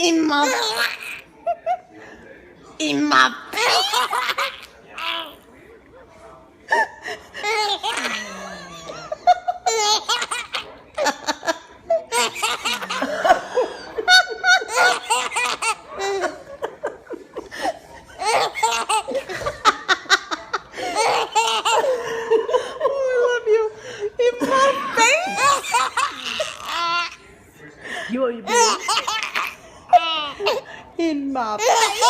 in my face. In my face. You want your baby? In my face.